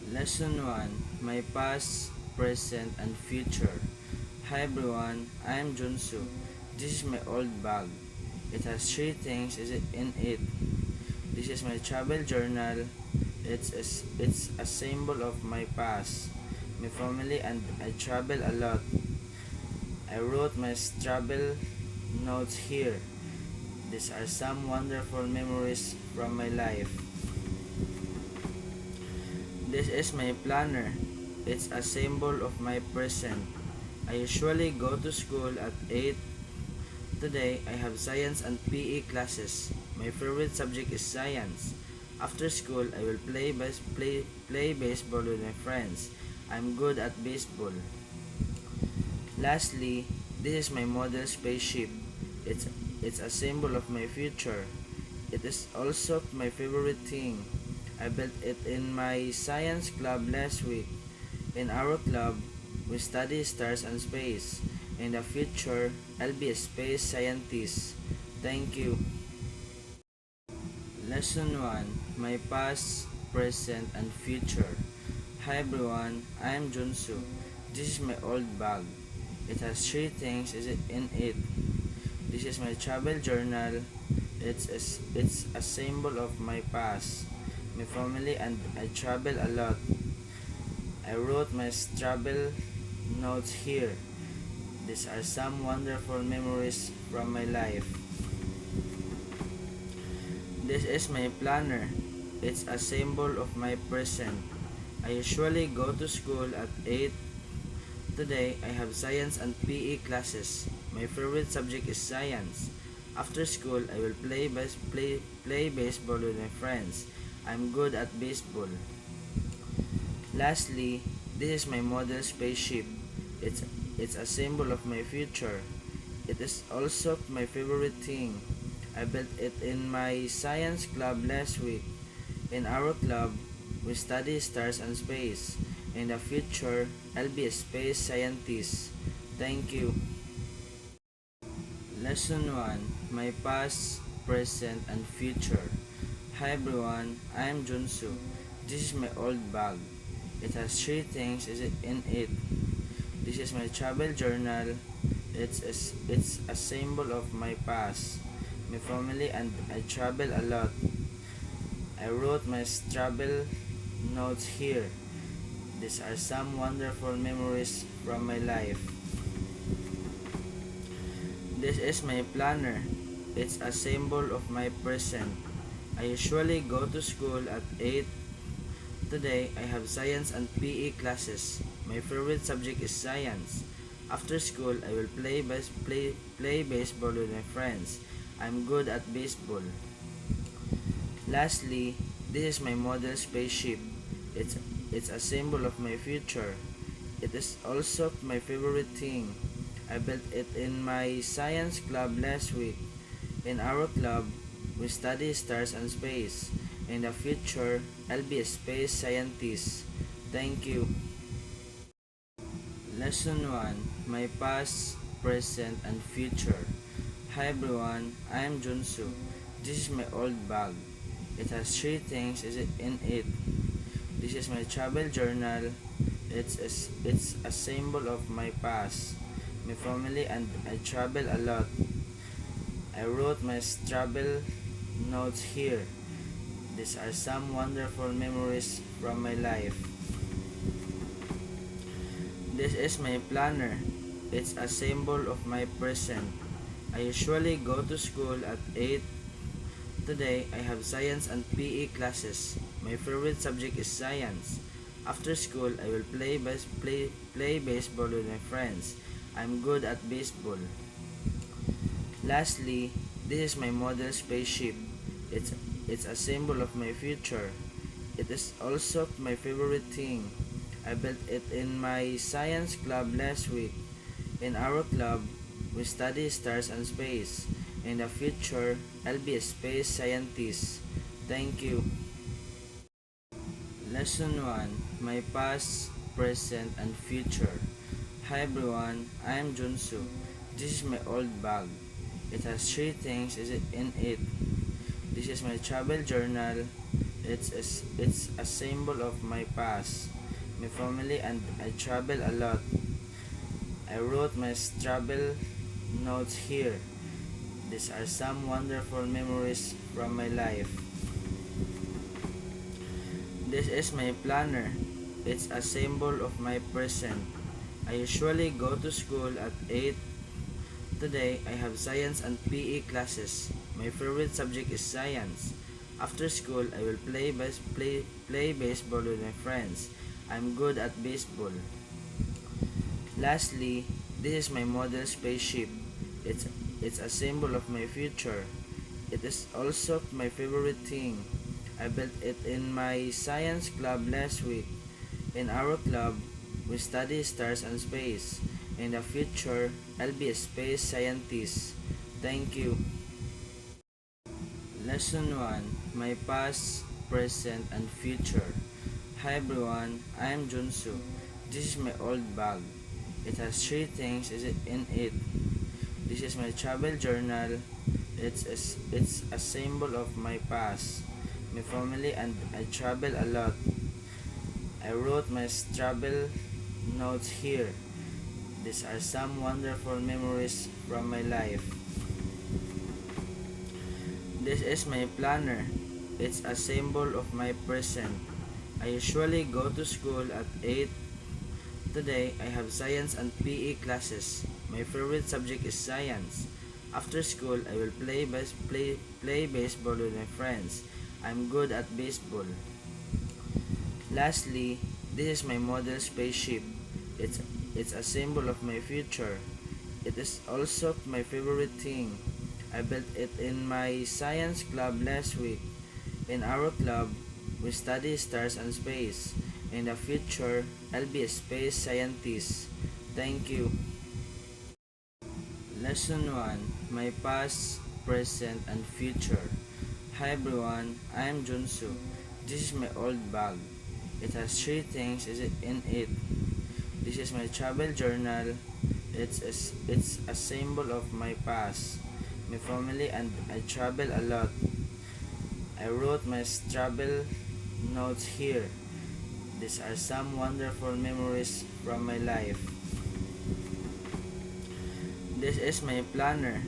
Lesson 1: My Past, Present, and Future. Hi everyone, I am Junsu. This is my old bag. It has three things in it. This is my travel journal. It's a symbol of my past, my family, and I travel a lot. I wrote my travel notes here. These are some wonderful memories from my life. This is my planner. It's a symbol of my present. I usually go to school at 8. Today, I have science and PE classes. My favorite subject is science. After school, I will play baseball with my friends. I'm good at baseball. Lastly, this is my model spaceship. It's, it's a symbol of my future. It is also my favorite thing. I built it in my science club last week. In our club, we study stars and space. In the future, I'll be a space scientist. Thank you. Lesson 1: My Past, Present, and Future. Hi everyone, I am Junsu. This is my old bag. It has three things in it. This is my travel journal. It's a symbol of my past, my family, and I travel a lot. I wrote my travel notes here. These are some wonderful memories from my life. This is my planner. It's a symbol of my present. I usually go to school at 8. Today, I have science and PE classes. My favorite subject is science. After school, I will play baseball with my friends. I'm good at baseball. Lastly, this is my model spaceship. It's, it's a symbol of my future. It is also my favorite thing. I built it in my science club last week. In our club, we study stars and space. In the future, I'll be a space scientist. Thank you. Lesson 1: My Past, Present, and Future. Hi everyone, I am Junsu. This is my old bag. It has three things in it. This is my travel journal. It's a symbol of my past, my family, and I travel a lot. I wrote my travel notes here. These are some wonderful memories from my life. This is my planner. It's a symbol of my present. I usually go to school at 8. Today, I have science and PE classes. My favorite subject is science. After school, I will play baseball with my friends. I'm good at baseball. Lastly, this is my model spaceship. It's a symbol of my future. It is also my favorite thing. I built it in my science club last week. In our club, we study stars and space. In the future, I'll be a space scientist. Thank you. Lesson 1: My Past, Present, and Future. Hi everyone, I am Junsu. This is my old bag. It has three things in it. This is my travel journal. It's a symbol of my past, my family, and I travel a lot. I wrote my travel notes here. These are some wonderful memories from my life. This is my planner. It's a symbol of my present. I usually go to school at 8. Today, I have science and PE classes. My favorite subject is science. After school, I will play baseball with my friends. I'm good at baseball. Lastly, this is my model spaceship. It's a symbol of my future. It is also my favorite thing. I built it in my science club last week. In our club, we study stars and space. In the future, I'll be a space scientist. Thank you. Lesson 1: My Past, Present, and Future. Hi everyone, I am Junsu. This is my old bag. It has three things in it. This is my travel journal. It's a symbol of my past, my family, and I travel a lot. I wrote my travel notes here. These are some wonderful memories from my life. This is my planner. It's a symbol of my present. I usually go to school at 8. Today, I have science and PE classes. My favorite subject is science. After school, I will play baseball with my friends. I'm good at baseball. Lastly, this is my model spaceship. It's it's a symbol of my future. It is also my favorite thing. I built it in my science club last week. In our club, we study stars and space. In the future, I'll be a space scientist. Thank you. Lesson 1. My past, present, and future. Hi everyone, I am Junsu. This is my old bag. It has three things in it. This is my travel journal. It's a symbol of my past, my family, and I travel a lot. I wrote my travel notes here. These are some wonderful memories from my life. This is my planner. It's a symbol of my present. I usually go to school at 8. Today, I have science and PE classes. My favorite subject is science. After school, I will play baseball with my friends. I'm good at baseball. Lastly, this is my model spaceship. It's it's a symbol of my future. It is also my favorite thing. I built it in my science club last week. In our club, we study stars and space. In the future, I'll be a space scientist. Thank you. Lesson 1. My past, present, and future. Hi everyone, I am Junsu. This is my old bag. It has three things in it. This is my travel journal. It's a symbol of my past, my family, and I travel a lot. I wrote my travel notes here. These are some wonderful memories from my life. This is my planner.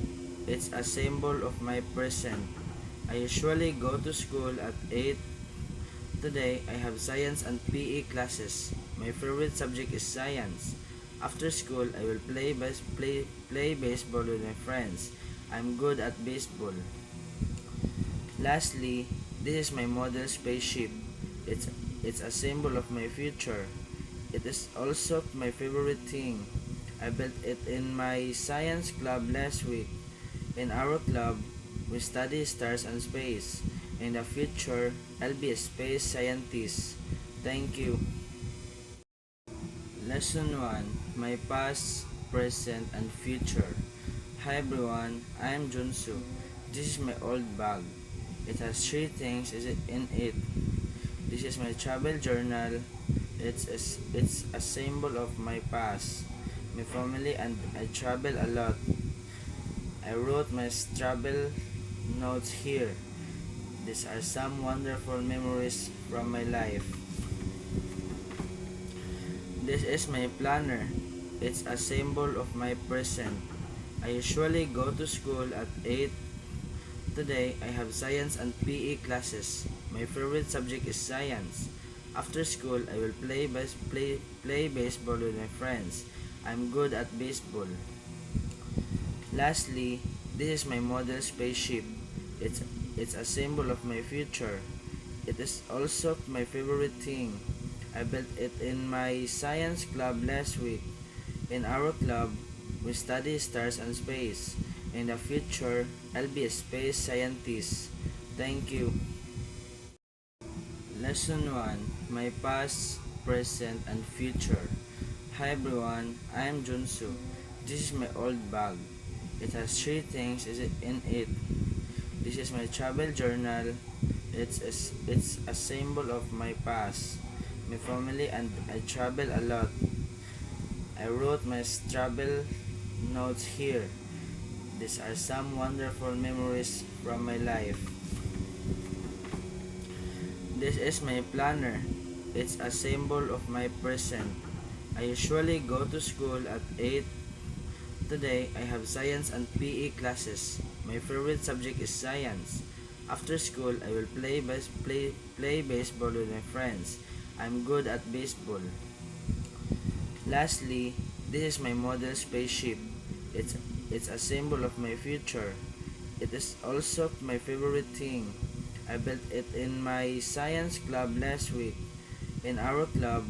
It's a symbol of my present. I usually go to school at 8. Today, I have science and PE classes. My favorite subject is science. After school, I will play baseball with my friends. I'm good at baseball. Lastly, this is my model spaceship. It's a symbol of my future. It is also my favorite thing. I built it in my science club last week. In our club, we study stars and space. In the future, I'll be a space scientist. Thank you. Lesson 1. My past, present, and future. Hi everyone, I am Junsu. This is my old bag. It has three things in it. This is my travel journal. It's a symbol of my past, my family, and I travel a lot. I wrote my travel notes here. These are some wonderful memories from my life. This is my planner. It's a symbol of my present. I usually go to school at 8. Today, I have science and PE classes. My favorite subject is science. After school, I will play baseball with my friends. I'm good at baseball. Lastly, this is my model spaceship. It's a symbol of my future. It is also my favorite thing. I built it in my science club last week. In our club, we study stars and space. In the future, I'll be a space scientist. Thank you. Lesson 1. My past, present, and future. Hi everyone, I am Junsu. This is my old bag. It has three things in it. This is my travel journal. It's a symbol of my past, my family, and I travel a lot. I wrote my travel notes here. These are some wonderful memories from my life. This is my planner. It's a symbol of my present. I usually go to school at 8. Today, I have science and PE classes. My favorite subject is science. After school, I will play baseball with my friends. I'm good at baseball. Lastly, this is my model spaceship. It's it's a symbol of my future. It is also my favorite thing. I built it in my science club last week. In our club,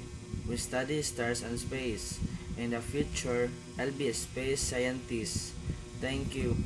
we study stars and space. In the future, I'll be a space scientist. Thank you.